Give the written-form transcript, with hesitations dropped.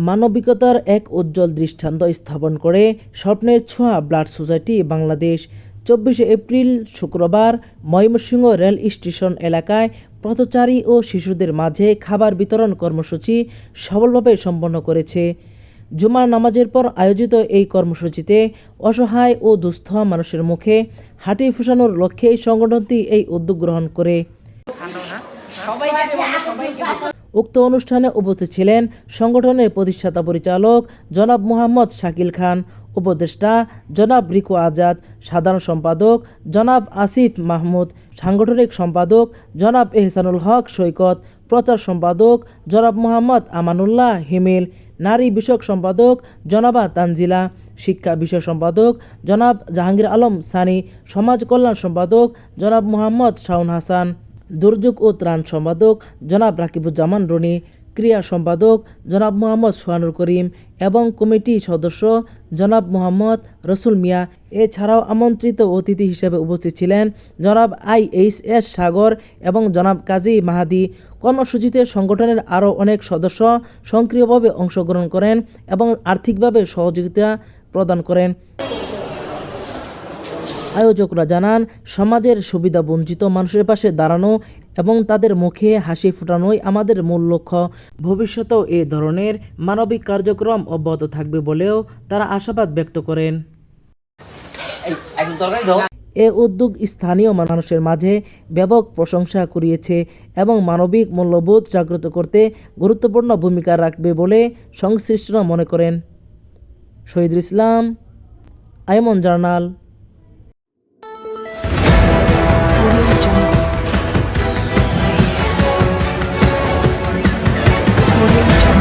মানবিকতার এক উজ্জ্বল দৃষ্টান্ত স্থাপন করে স্বপ্নের ছোঁয়া ব্লাড সোসাইটি বাংলাদেশ 24 এপ্রিল শুক্রবার ময়মনসিংহ রেল স্টেশন এলাকায় পথচারী ও শিশুদের মাঝে খাবার বিতরণ কর্মসূচি সফলভাবে সম্পন্ন করেছে। জুমার নামাজের পর আয়োজিত এই কর্মসূচিতে অসহায় ও দুস্থ মানুষের মুখে হাঁটি ফোসানোর লক্ষ্যে সংগঠনটি এই উদ্যোগ গ্রহণ করে। উক্ত অনুষ্ঠানে উপস্থিত ছিলেন সংগঠনের প্রতিষ্ঠাতা পরিচালক জনাব মোহাম্মদ শাকিল খান, উপদেষ্টা জনাব রিকু আজাদ, সাধারণ সম্পাদক জনাব আসিফ মাহমুদ, সাংগঠনিক সম্পাদক জনাব এহসানুল হক সৈকত, প্রচার সম্পাদক জনাব মোহাম্মদ আমানুল্লাহ হিমেল, নারী বিষয়ক সম্পাদক জনাবা তানজিলা, শিক্ষা বিষয় সম্পাদক জনাব জাহাঙ্গীর আলম সানি, সমাজ কল্যাণ সম্পাদক জনাব মোহাম্মদ শাওন হাসান, দুর্যোগ ও ত্রাণ সম্পাদক জনাব রাকিবুজ্জামান রনি, ক্রিয়া সম্পাদক জনাব মোহাম্মদ সোহানুর করিম এবং কমিটি সদস্য জনাব মোহাম্মদ রসুল মিয়া। এছাড়াও আমন্ত্রিত অতিথি হিসেবে উপস্থিত ছিলেন জনাব IHS সাগর এবং জনাব কাজী মাহাদি। কর্মসূচিতে সংগঠনের আরও অনেক সদস্য সক্রিয়ভাবে অংশগ্রহণ করেন এবং আর্থিকভাবে সহযোগিতা প্রদান করেন। আয়োজকরা জানান, সমাজের সুবিধাবঞ্চিত মানুষের পাশে দাঁড়ানো এবং তাদের মুখে হাসি ফোটানোই আমাদের মূল লক্ষ্য। ভবিষ্যতেও এ ধরনের মানবিক কার্যক্রম অব্যাহত থাকবে বলেও তারা আশাবাদ ব্যক্ত করেন। এ উদ্যোগ স্থানীয় মানুষের মাঝে ব্যাপক প্রশংসা কুড়িয়েছে এবং মানবিক মূল্যবোধ জাগ্রত করতে গুরুত্বপূর্ণ ভূমিকা রাখবে বলে সংশ্লিষ্টরা মনে করেন। Shahidul Islam, আইমন journal. Audio Jungle.